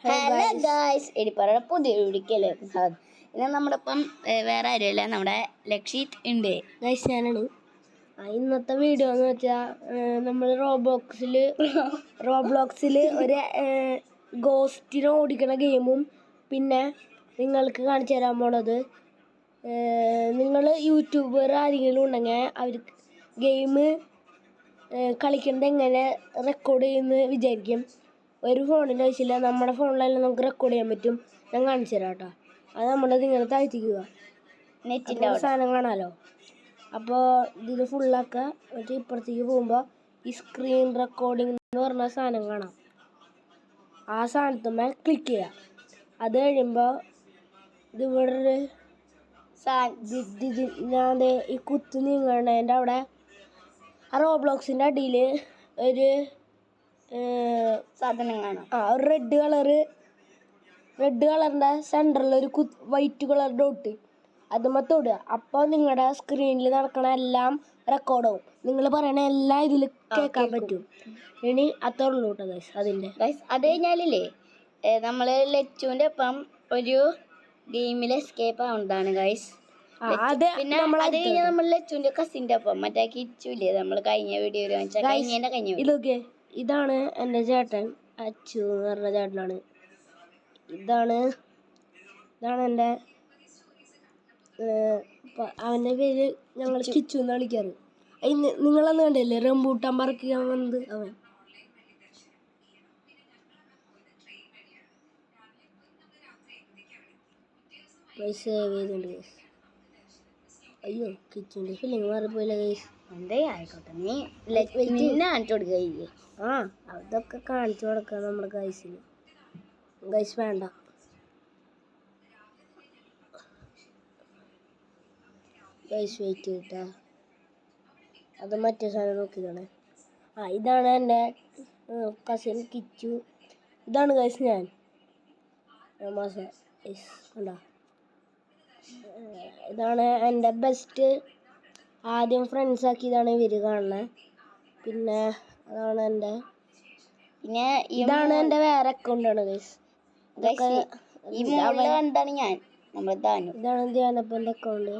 Hello guys, എടിപ്പറയുടെ പുതിയ വീഡിയോയിലേക്ക് സ്വാഗതം. ഇന്ന് നമ്മുടെ ഒപ്പം വേറെ ആരുമല്ല, നമ്മുടെ ലക്ഷിത് ഉണ്ട്. ഗായ്സ്, ഞാനാണ്. ഇന്നത്തെ വീഡിയോ എന്ന് വെച്ചാൽ നമ്മൾ റോബ്ലോക്സിൽ ഒരു ഗോസ്റ്റിനെ ഓടിക്കണ ഗെയിമും പിന്നെ നിങ്ങൾക്ക് കാണിച്ചു തരാൻ പോണത്, നിങ്ങൾ യൂട്യൂബർ ആരെങ്കിലും ഉണ്ടെങ്കിൽ അവർക്ക് ഗെയിം കളിക്കുന്നത് എങ്ങനെ റെക്കോർഡ് ചെയ്യുമെന്ന് വിചാരിക്കും. ഒരു ഫോണിൻ്റെ ആവശ്യമില്ല, നമ്മുടെ ഫോണിലെല്ലാം നമുക്ക് റെക്കോർഡ് ചെയ്യാൻ പറ്റും. ഞാൻ കാണിച്ചു തരാം കേട്ടോ. അത് നമ്മളിതിങ്ങനെ താഴ്ത്തിക്കുക, നെറ്റിൻ്റെ സാധനം കാണാമല്ലോ. അപ്പോൾ ഇതിൽ ഫുള്ളാക്കുക. എന്നിട്ട് ഇപ്പുറത്തേക്ക് പോകുമ്പോൾ ഈ സ്ക്രീൻ റെക്കോർഡിംഗ് എന്ന് പറഞ്ഞ സാധനം കാണാം. ആ സാധനത്തുമ്മേ ക്ലിക്ക് ചെയ്യുക. അത് കഴിയുമ്പോൾ ഇത് ഇവിടെ ഞാൻ ഈ കുത്ത് നീങ്ങണതിൻ്റെ അവിടെ ആ റോബ്ലോക്സിൻ്റെ അടിയിൽ ഒരു സാധനം കാണാം. ഒരു റെഡ് കളറിൻ്റെ സെൻറ്ററിൽ ഒരു വൈറ്റ് കളർ ഡോട്ട്, അതുമ്മ തൊടുക. അപ്പോൾ നിങ്ങളുടെ സ്ക്രീനിൽ നടക്കണ എല്ലാം റെക്കോർഡാവും. നിങ്ങൾ പറയണ എല്ലാം ഇതിൽ കേൾക്കാൻ പറ്റും. ഇനി അത്രയുള്ളൂ കേട്ടോ ഗൈസ്. അത് കഴിഞ്ഞാലില്ലേ, നമ്മൾ ലച്ചുവിൻ്റെ ഒപ്പം ഒരു ഗെയിമിൽ എസ്കേപ്പ് ആവുന്നതാണ് ഗൈസ്. പിന്നെ അത് കഴിഞ്ഞാൽ നമ്മൾ ലച്ചുവിൻ്റെ കസിൻ്റെ ഒപ്പം മറ്റേ കിച്ചുല്ലേ, നമ്മൾ കഴിഞ്ഞ വീഡിയോയിൽ കഴിഞ്ഞ ഇതൊക്കെ ഇതാണ് എൻ്റെ ചേട്ടൻ, അച്ചു എന്ന് പറഞ്ഞ ചേട്ടനാണ്. ഇതാണ് എൻ്റെ അവൻ്റെ പേര് ഞങ്ങൾ കിച്ചു എന്ന് വിളിക്കാറ്. നിങ്ങളന്ന് കണ്ടില്ലേ റംബൂട്ടാൻ പറിക്കാൻ വന്നത്, അവൻ. സേവ് ചെയ്തിട്ടുണ്ട് ഗൈസ്. അയ്യോ, കിച്ചുവിൻ്റെ ഫിലിം മാറിപ്പോയില്ല ഗൈസ്. എന്തേ ആയിക്കോട്ടെ, നീ കാണിച്ചു കൊടുക്കുക. അതൊക്കെ കാണിച്ചു കൊടുക്കുക നമ്മുടെ ഗൈസിന്. ഗൈസ് വേണ്ട, ഗൈസ് വെയിറ്റ് ചെയ്തിട്ടാ. അത് മറ്റേ സാധനം നോക്കിയതാണ്. ഇതാണ് എൻ്റെ കസിൻ കിച്ചു. ഇതാണ് ഗൈസ് ഞാൻ കണ്ടോ. ഇതാണ് എൻ്റെ ബെസ്റ്റ്. ആദ്യം ഫ്രണ്ട്സ് ആക്കിയതാണ് ഇവർ കാണുന്നത്. പിന്നെ അതാണ് എൻ്റെ ഇതാണ് എൻ്റെ വേറെ അക്കൗണ്ടാണ് ഗൈസ്. ഇതാണ് ധ്യാനപ്പൻ്റെ അക്കൗണ്ട്.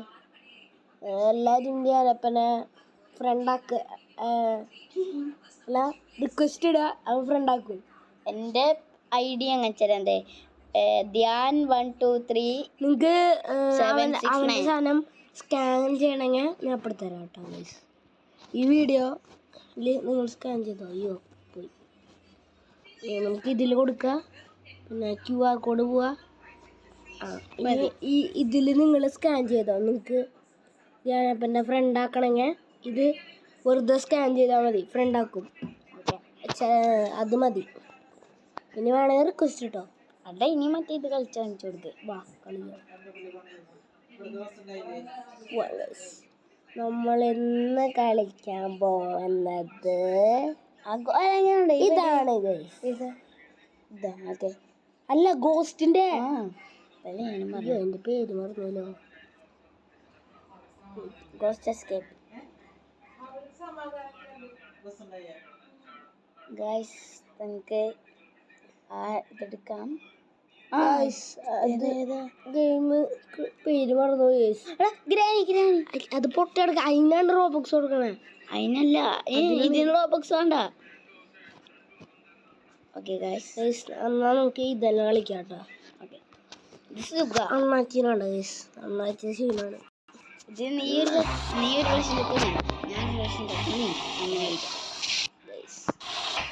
എല്ലാവരും ധ്യാനപ്പനെ ഫ്രണ്ടാക്കുക, അല്ല റിക്വസ്റ്റ് ഇടുക, അവൻ ഫ്രണ്ടാക്കും. എൻ്റെ ID അങ്ങനെ തരാം, ധ്യാൻ 123. നിങ്ങൾക്ക് അവൻ്റെ സാധനം സ്കാൻ ചെയ്യണമെങ്കിൽ ഞാൻ അപ്പുറത്തരാം കേട്ടോ ഗൈസ്. ഈ വീഡിയോയിൽ നിങ്ങൾ സ്കാൻ ചെയ്തോ. അയ്യോ പോയി. നമുക്ക് ഇതിൽ കൊടുക്കുക, പിന്നെ QR കോഡ് പോവുക. ഈ ഇതിൽ നിങ്ങൾ സ്കാൻ ചെയ്തോ. നിങ്ങൾക്ക് ഞാനപ്പൻ്റെ ഫ്രണ്ടാക്കണമെങ്കിൽ ഇത് വെറുതെ സ്കാൻ ചെയ്താൽ മതി, ഫ്രണ്ടാക്കും. അത് മതി. ഇനി വേണമെങ്കിൽ റിക്വസ്റ്റ് കിട്ടോ. അല്ല, ഇനി മറ്റേ ഇത് കളിച്ച് കാണിച്ചു കൊടുക്കുക. വാ കളിക്കാം. നമ്മളിന്ന് കളിക്കാൻ പോകുന്നത് ഇതാണ് ഗൈസ്. ഇതാ അല്ല, ഗോസ്റ്റിൻ്റെ എൻ്റെ പേര് മറന്നല്ലോ. Ghost escape guys. നമുക്ക് ഇതെടുക്കാം. ഗെയിം പേര് മറന്നു ഗൈസ്. അത് പൊട്ടിയെടുക്കാം. അതിനാണ് റോബോക്സ് കൊടുക്കണേ, അതിനല്ല. ഇതിന് റോബോക്സ് വേണ്ട. ഓക്കെ ഗൈസ്, എന്നാൽ നമുക്ക് ഇതെല്ലാം കളിക്കാം കേട്ടോ. ഓക്കെ, അണ്ണാച്ചിനാണ് ഗൈസ്. അണ്ണാച്ചി സീനാണ് ഇത്. നീ ഒരു പ്രാവശ്യം ഞാൻ ഒരു പ്രാവശ്യം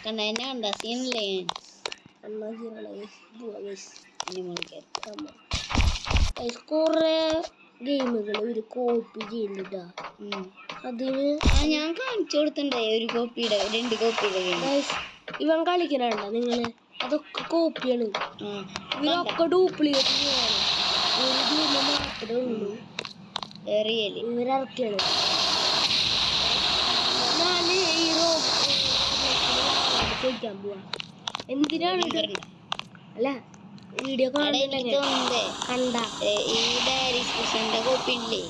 കണ്ട എന്നെ കണ്ട സീനല്ലേ. അണ്ണാച്ചിനാണ് ഗൈസ്. കുറെ ഗെയിമുകൾ ഒരു കോപ്പി ചെയ്യുന്നുണ്ടാ. അതിന് ഞാൻ കാണിച്ചു കൊടുത്തിട്ടുണ്ടേ, ഒരു കോപ്പിയുടെ 2 കോപ്പിയുടെ. ഇവൻ കളിക്കണണ്ട നിങ്ങൾ, അതൊക്കെ കോപ്പിയാണ്. ഇവരൊക്കെ ഡ്യൂപ്ലിക്കേറ്റ് ചെയ്യാണ്. ഒരു ഗെയിം മാത്രമേ ഉള്ളൂ ഇവരിറക്കിയാണ്. ഞാൻ ഈ ചോദിക്കാൻ പോവാ, എന്തിനാണ് ഇത്? അല്ല, വീഡിയോ കാണുന്നുണ്ടെങ്കിൽ കണ്ട ഈ ഡാരിസ് ബുഷന്റെ കോപ്പി ഉണ്ടല്ലേ,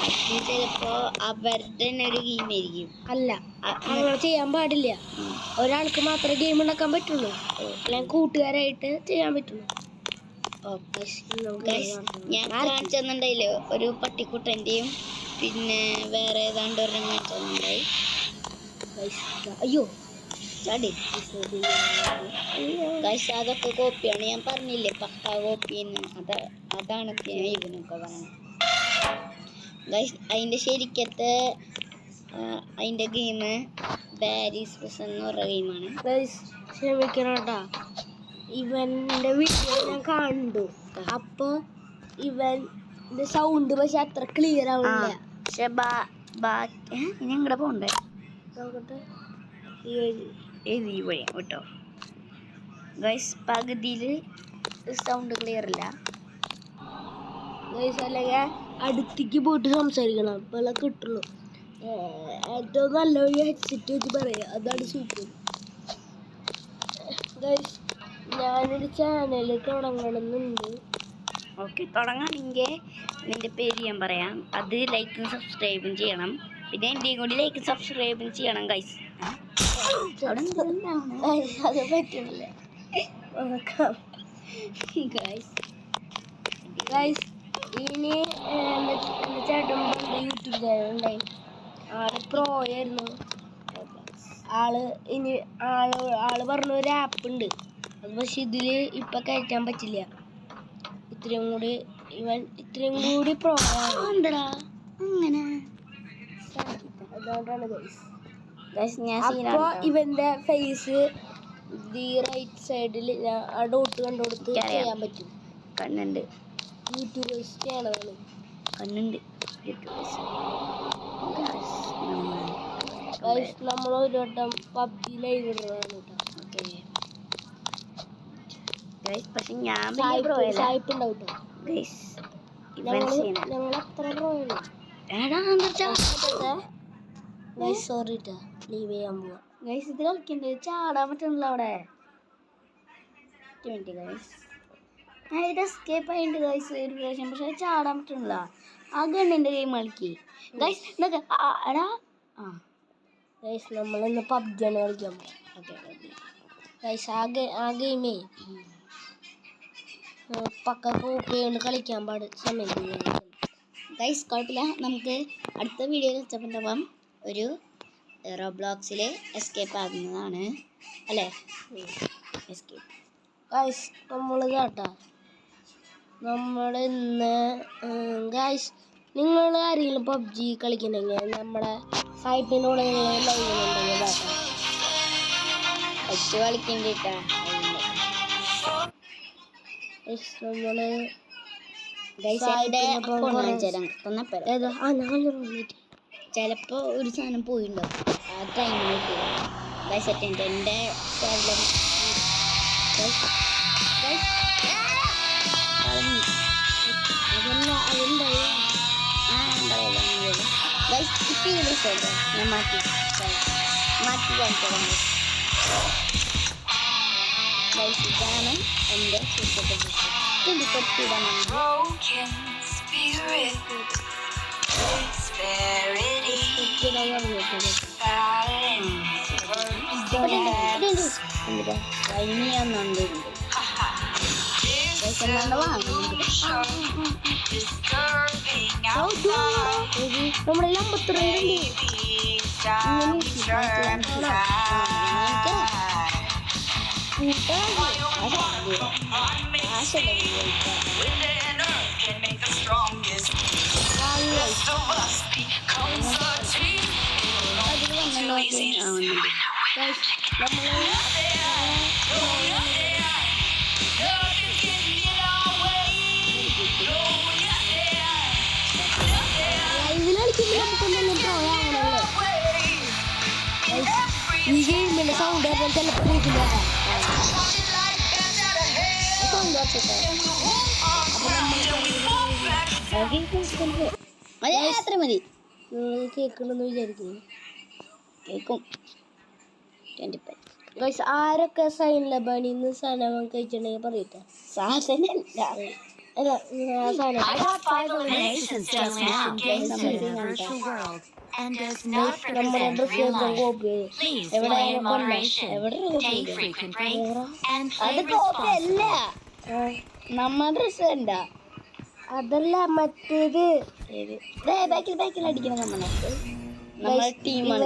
അത് ചിലപ്പോ അവരുടെ തന്നെ ഒരു ഗെയിം ആയിരിക്കും. അല്ല, അങ്ങനെ ചെയ്യാൻ പാടില്ല. ഒരാൾക്ക് മാത്രമേ ഗെയിം ഉണ്ടാക്കാൻ പറ്റുള്ളൂ, അല്ലെങ്കിൽ കൂട്ടുകാരായിട്ട് ചെയ്യാൻ പറ്റുള്ളൂ. ഞാൻ കാണിച്ചു തന്നിട്ടുണ്ടായില്ലേ ഒരു പട്ടിക്കുട്ടൻ്റെയും പിന്നെ വേറെ ഏതാണ്ട് ഒരെണ്ണം കാണിച്ചു തന്നിട്ടുണ്ടായി. അയ്യോ ചാടി ഗൈസ്, അതൊക്കെ കോപ്പിയാണ്. ഞാൻ പറഞ്ഞില്ലേ പക്ക കോപ്പിന്ന്. അതാണ് ഇവനൊക്കെ പറയുന്നത് ഗൈസ്. അതിൻ്റെ ശരിക്കത്തെ അതിൻ്റെ ഗെയിം ഡാരിസ് ബസ് എന്ന് പറഞ്ഞ ഗെയിമാണ്. ക്ഷമിക്കണോട്ടാ, ഇവന്റെ വീഡിയോ ഞാൻ കണ്ടു. അപ്പൊ ഇവന്റെ സൗണ്ട് പക്ഷെ അത്ര ക്ലിയർ ആവില്ല. പക്ഷെ ഇനി എങ്ങടെ പോണ്ടേ നോക്കട്ടെ, ഈ വഴി കേട്ടോ ഗൈസ്. പകുതിയിൽ സൗണ്ട് ക്ലിയർ ഇല്ല ഗൈസ്. അല്ലെങ്കിൽ അടുത്തേക്ക് പോയിട്ട് സംസാരിക്കണം, അപ്പോൾ കിട്ടുള്ളൂ. ഏറ്റവും നല്ല ഒരു ഹെഡ്സെറ്റ് വെച്ച് പറയാം, അതാണ് സൂപ്പർ. ഗൈസ്, ഞാനൊരു ചാനൽ തുടങ്ങണമെന്നുണ്ട്. ഓക്കെ, തുടങ്ങാണെങ്കിൽ നിൻ്റെ പേര് ഞാൻ പറയാം. അത് ലൈക്കും സബ്സ്ക്രൈബും ചെയ്യണം. പിന്നെ എൻ്റെയും കൂടി ലൈക്കും സബ്സ്ക്രൈബും ചെയ്യണം ഗൈസ്. അത് പറ്റുന്നില്ല. ഗൈസ്, ഇനി എൻ്റെ ചേട്ടൻ യൂട്യൂബ് ചാനൽ ഉണ്ടായി. ആള് പ്രോ ആയിരുന്നു. ആള് പറഞ്ഞ ഒരു ആപ്പ് ഉണ്ട്, അത് പക്ഷെ ഇതില് ഇപ്പൊ കയറ്റാൻ പറ്റില്ല. ഇത്രയും കൂടി പ്രോ ഉണ്ടടാ അങ്ങനെ. അതുകൊണ്ടാണ് ഗൈസ്. അപ്പൊ ഇവന്റെ ഫേസ് ദി റൈറ്റ് സൈഡിൽ ആ ഡോട്ട് കണ്ടുകൊടുത്ത് ചെയ്യാൻ പറ്റും. കണ്ണുണ്ട്, യൂട്യൂബേഴ്സ് ചെയ്യണതാണ്. കണ്ണുണ്ട് നമ്മൾ ഒരു വട്ടം പബ്ജി ലൈവ് ഇടുന്നതാണ് കേട്ടോ. പക്ഷെ ഞാൻ സായിപ്പ് ഉണ്ടാവും കേട്ടോ. ഞങ്ങൾ അത്ര പ്രോയാണ്. സോറി ട്ടാ, ലീവ് ചെയ്യാൻ പോവാ. ഗൈസ്, ഇത് കളിക്കണ്ട്, ചാടാൻ പറ്റണല്ലോ അവിടെ. ഞാൻ ഇത് എസ്കേപ്പ് ആയിട്ട് ഗൈസ് ഒരു പ്രാവശ്യം, പക്ഷെ ചാടാൻ പറ്റണില്ല. ആ ഗണ്ണിൻ്റെ ഗെയിം കളിക്കി ഗൈസ്. എടാ ഗൈസ്, നമ്മളിന്ന് പബ്ജിയാണ് കളിക്കാൻ പോവാം. ഗൈസ്, ആ ഗെയിമേ പക്ക കോപ്പി കൊണ്ട് കളിക്കാൻ സമയം ഗൈസ്. കുഴപ്പമില്ല, നമുക്ക് അടുത്ത വീഡിയോ വെച്ചപ്പം ഒരു റോബ്ലോക്സിൽ എസ്കേപ്പ് ആകുന്നതാണ് അല്ലേ. എസ്കേപ്പ് ഗൈസ്, നമ്മൾ കേട്ടാ ഇന്ന് ഗൈസ്, നിങ്ങൾ ആരെങ്കിലും പബ്ജി കളിക്കണമെങ്കിൽ നമ്മുടെ സായിപ്പിനോട് നിങ്ങൾ ലൈവ് ഉണ്ടെങ്കിൽ കളിക്കണ്ടിട്ടാ. നമ്മള് ചിലപ്പോ ഒരു സാധനം പോയിണ്ടോ ആ ടൈമിൽ എൻ്റെ ഞാൻ മാറ്റി കാണിച്ചോളാം. ഇതാണ് എൻ്റെ നമ്മുടെ ലമ്പത്തിറുണ്ട്. ഈ ഗെയിമിന്റെ സൗണ്ട് ചിലപ്പോൾ കേൾക്കില്ല. അത്ര മതി. കേൾക്കണമെന്ന് വിചാരിക്കുന്നു. കേൾക്കും. 25 ഗൈസ് ആരൊക്കെ സൈൻ ലബാനിന്ന് സാധനം കഴിച്ചിട്ടുണ്ടെങ്കിൽ പറയട്ടെ. സാധനല്ല അല്ല സാധനം നമ്മുടെ ഡ്രസ് കോപ്പി അത് കോപ്പി അല്ല, നമ്മ ഡ്രസ് എന്താ അതല്ല മറ്റേത് ബാക്കിൽ അടിക്കണം. നമ്മളെ ടീമാണ്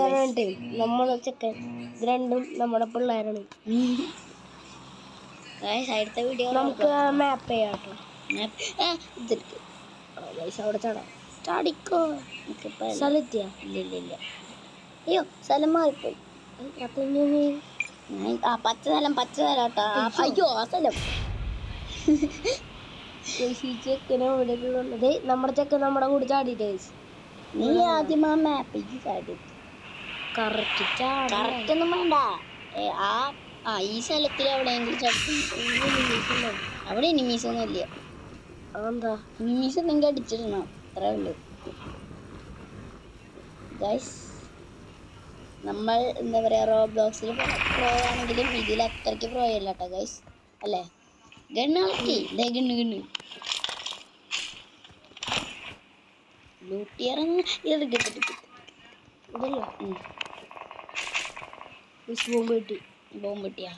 നമ്മളെ ചെക്കൻ ഇത് രണ്ടും നമ്മുടെ പിള്ളേരാണ്. അടുത്ത വീഡിയോ നമുക്ക് മാപ്പ് ചെയ്യാട്ടോ. ഇതെടുക്ക് അവിടെ ചാടാം. ചാടിക്കോ. സ്ഥലത്തിയ ഇല്ല. അയ്യോ സ്ഥലം മാറിപ്പോയി. പച്ച സ്ഥലം കേട്ടാ. അയ്യോ ആ സ്ഥലം ചെക്കനെ നമ്മുടെ ചെക്കൻ നമ്മുടെ കൂടെ ചാടിയിട്ട് നീ ആദ്യം ആ മാപ്പിക്ക് ചാടി. കറക്റ്റ് ഒന്നും വേണ്ട. ഈ സ്ഥലത്തിൽ എവിടെയെങ്കിലും ചാടി. അവിടെ എനിമീസ് ഒന്നും ഇല്ല. അതെന്താ എനിമീസ് എന്തെങ്കിലും അടിച്ചിടണം, അത്രേ ഉള്ളൂ ഗൈസ്. നമ്മൾ എന്താ പറയാ റോബ്ലോക്സിൽ പ്രോ ആണെങ്കിലും ഇതിൽ അത്രയ്ക്ക് പ്രോ അല്ല കേട്ടോ ഗൈസ്, അല്ലേ? ഗണ്ണാക്കി ഗണ്ണ് ലൂട്ടിയറങ്ങ് ബോംബ് കിട്ടിയാ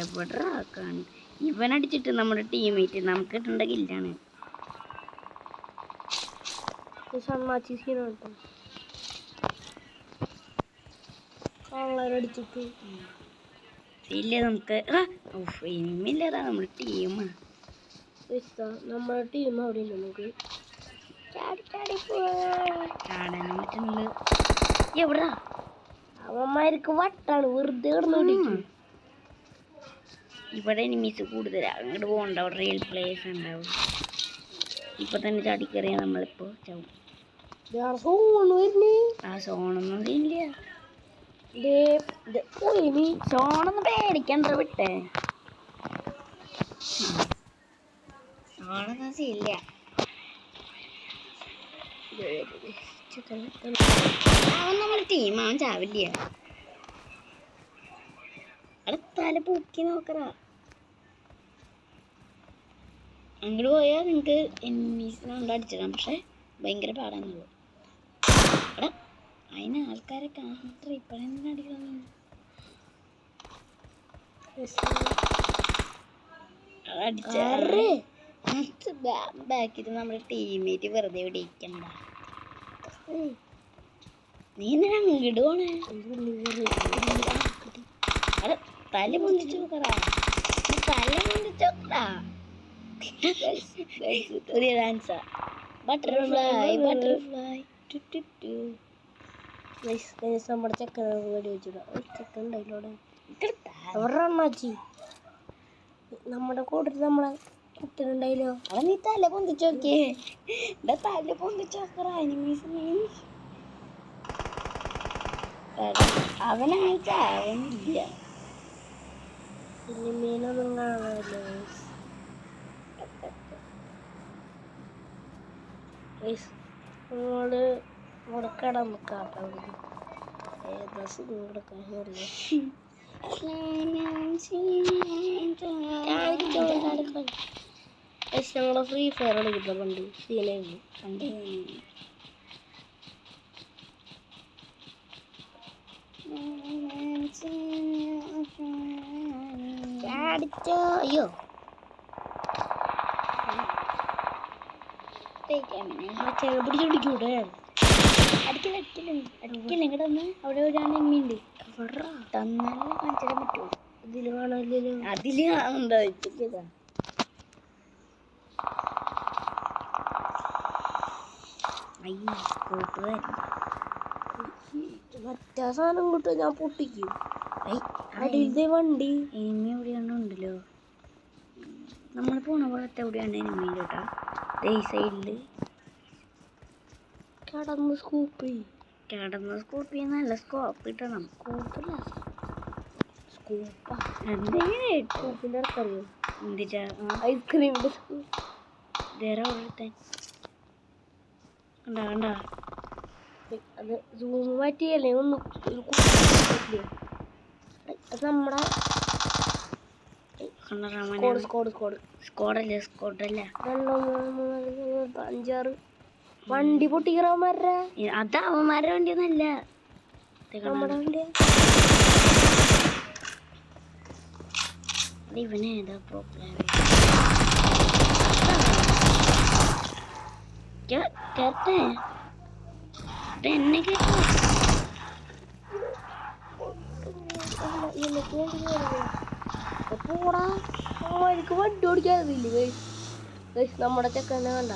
എവിടാക്കാണ് ഇവനടിച്ചിട്ട് നമ്മുടെ ടീമേറ്റ് നമുക്ക് കിട്ടേണ്ട കില്ലാണ്. അടിച്ചിട്ട് ഇല്ല നമുക്ക് ഇനിമില്ലതാ നമ്മുടെ ടീമാണ്. നമ്മുടെ ടീം അവിടെ ഇല്ല. നമുക്ക് ചാടാനും പറ്റുന്നുണ്ട്. എവിടാ അവന്മാർക്ക് വട്ടാണ്, വെറുതെ കിടന്നു. ഇവിടെ എനിമീസ് കൂടുതലാണ്, അങ്ങോട്ട് പോകണ്ട. അവിടെ റിയൽ പ്ലേയേഴ്സ് ഉണ്ടാവും. ഇപ്പൊ തന്നെ ചാടിക്കറിയാ നമ്മളിപ്പോ ചാവും. ആ സോണൊന്നും ഇല്ല. സോണൊന്നും പേടിക്കണ്ട വിട്ടേ. സോണൊന്നും ഇല്ല. അവൻ നമ്മുടെ ടീം, അവൻ ചാവില്ല. അവിടെ തല പൊക്കി നോക്കറാ. അങ്ങോട്ട് പോയാൽ നിങ്ങൾക്ക് എനിമീസിനെ കൊണ്ട് അടിച്ചിടാം, പക്ഷെ ഭയങ്കര പാടാന്നുള്ളൂ. അവിടെ അതിന് ആൾക്കാരെ കാണാത്ര ഇപ്പഴെന്തിനാ അടിക്കണം? ബാക്കിൽ നമ്മുടെ ടീമേറ്റ് വെറുതെ ഇവിടെ ഇരിക്കണ്ട. നീ എന്തിനാ അങ്ങോട്ട് പോണേ? അവിടെ തല പൊന്തിച്ചു നോക്കറാ, തല പൊന്തിച്ചു നോക്കറാ. പുതിയ ഡാൻസാ ബട്ടർഫ്ലൈ. നമ്മുടെ ചെക്കൻ വെടി വെച്ചിടാം. ചെക്കൻ ഉണ്ടായില്ലോടെ എവിടെണ്ണാച്ചി നമ്മുടെ കൂട്ടത്തിൽ നമ്മളെ കുട്ടനുണ്ടായില്ലോ. അവിടെ നീ തല പൊന്തിച്ചു നോക്കിയേ. തല പൊന്തിച്ചു നോക്കറാ. അവനങ്ങനെ ചാവുന്നില്ല. മീനൊന്നും കാണാനില്ല. നമ്മള് ഇവിടെ കിടന്ന് കാട്ടാ ഏതാ കൊടുക്കാൻ ഞങ്ങള് ഫ്രീ ഫയർ കളിക്കുന്ന പണ്ട് സീനായിരുന്നു. അയ്യോ പിടിച്ചോടിക്കൂടെ അടിക്കില്ല ഇങ്ങോട്ട് വന്ന്. അവിടെ ഒരാണ് എമ്മിണ്ട് തന്നാലേ കാണിച്ചിടാൻ പറ്റുമോ? ഇതില് കാണാനില്ലല്ലോ. അതില് കാണുന്നുണ്ടോ? ഇതാ മറ്റേ സാധനം കിട്ടും, ഞാൻ പൊട്ടിക്കും. അടിയിലത്തെ വണ്ടി എനിമി എവിടെയാണോ ഉണ്ടല്ലോ. നമ്മൾ പോണ പോലത്തെ എവിടെയാണ് എനിമി കേട്ടാ. ഈ സൈഡില് കിടന്ന് സ്കൂപ്പ് നല്ല സ്കോപ്പ് കിട്ടണം. സ്കൂപ്പല്ല സ്കൂപ്പാ. എന്തെങ്കിലും സ്കൂപ്പിന്റെ ഇറക്കറിയോ? എന്തിട്ടാ ഐസ്ക്രീം വേറെ ഓരോരുത്തൻ കണ്ടാ കണ്ടാ അത് സൂം മാറ്റിയല്ലേ ഒന്ന് ഒരു അത് നമ്മുടെ സ്കോഡല്ലേ 5-6 വണ്ടി പൊട്ടിക്കറവന്മാരുടെ അത് അവന്മാരുടെ വണ്ടിയൊന്നല്ല നമ്മുടെ വണ്ടിയാ. ഇവനെ ഏതാ പ്രോബ്ലം എന്നെ കേട്ടോ പോടാ എനിക്ക് വണ്ടി ഓടിക്കാറില്ലേ നമ്മുടെ ചെക്കനെ കണ്ട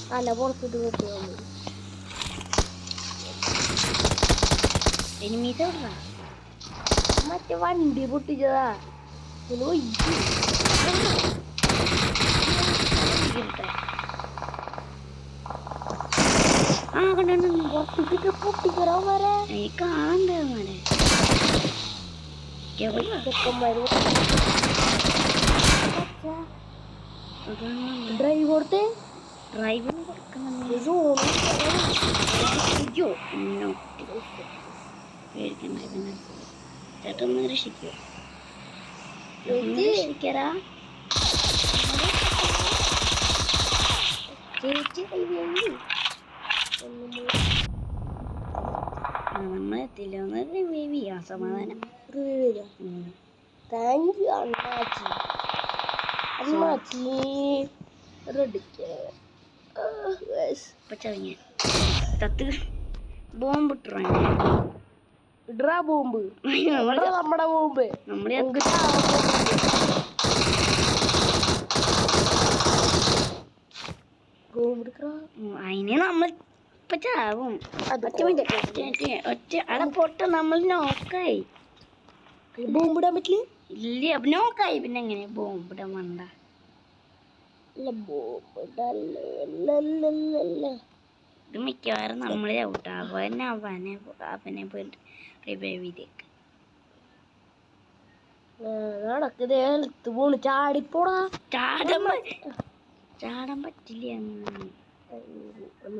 തല പുറത്തിട്ട് വെക്കുക എനിമീസ് എവിടാ മറ്റേ വണ്ടി പൊട്ടിച്ചതാ പിന്നെ ആ കണ്ടു പുറത്തേക്ക് പൊട്ടിക്കറോ വരെ ഈ കാണണ്ടേ മോനെ ചെക്കന്മാര് ഡ്രൈവ് കൊടുത്തേ ഡ്രൈവിന് കൊടുക്കണം പേടിക്കണ്ട പിന്നെ ചേട്ടൊന്ന് രക്ഷിക്കോ രക്ഷിക്കരാ ചേച്ചി നമ്മളെത്തില്ല ഒന്ന് റിവൈവ് ചെയ്യാം സമാധാനം താങ്ക് യു അണ്ണാച്ചി അണ്ണാച്ചി റെഡിക്ക് പച്ചവങ്ങ തത്ത് ബോംബിട്ടാ ഇടാ ബോംബ് നമ്മുടെ ബോംബ് നമ്മളെ അതിനെ നമ്മൾ ഇപ്പൊ ചാവും ഒറ്റ അവിടെ പൊട്ട നമ്മൾ നോക്കായി ബോംബിടാൻ പറ്റില്ല ഇല്ല നോക്കായി പിന്നെ എങ്ങനെ ബോംബിടാൻ വേണ്ട ഇത് മിക്കവാറും നമ്മളെ ഔട്ടാ അവനെ പോയിട്ട് റിവൈവ് ചെയ്തേക്ക് നടക്കതേ ഹെൽത്ത് പോണ് ചാടിപ്പോടാ ചാടാൻ പറ്റില്ല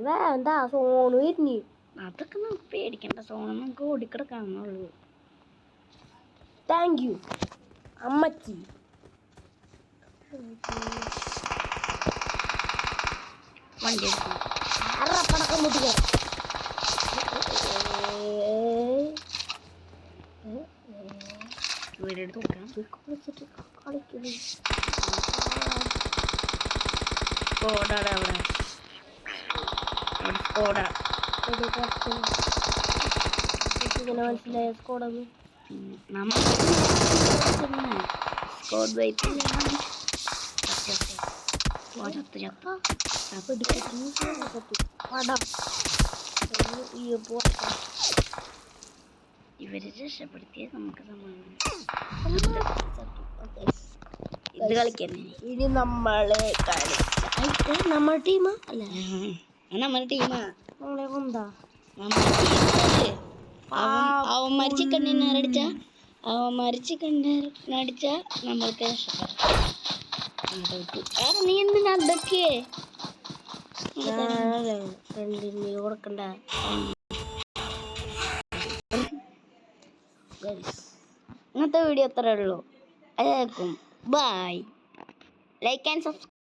വേണ്ട സോണ് വരുന്നു അതൊക്കെ നമുക്ക് പേടിക്കണ്ട സോണ് നമുക്ക് ഓടിക്കിടക്കാന്നുള്ളൂ താങ്ക് യു അമ്മച്ചി വണ്ടി എടുക്കണം പടക്കം പൊട്ടിക്ക വീടെടുത്ത് നോക്കാം സ്കോഡാണ് അവിടെ സ്കോഡാ ഇങ്ങനെ മനസ്സിലായ സ്കോഡൊന്ന് പിന്നെ നമ്മൾ സ്കോഡ് വൈപ്പ് ഇവരെ രക്ഷപ്പെടുത്തിയ നമുക്ക് സമാധാനം ഇത് കളിക്കന്നെ ഇനി നമ്മളെ കളിച്ച നമ്മുടെ ടീമാ അല്ല നമ്മുടെ ടീമാ നമ്മളെ കൊണ്ടാ അവന്മാർ ചിക്കണ്ണടിച്ച നമ്മൾക്ക് നീ എന്തിനാ അതൊക്കെ കൊടുക്കണ്ട ഇന്നത്തെ വീഡിയോ അത്രേ ഉള്ളൂ എല്ലാവർക്കും ബൈ ലൈക്ക് ആൻഡ് സബ്സ്ക്രൈബ്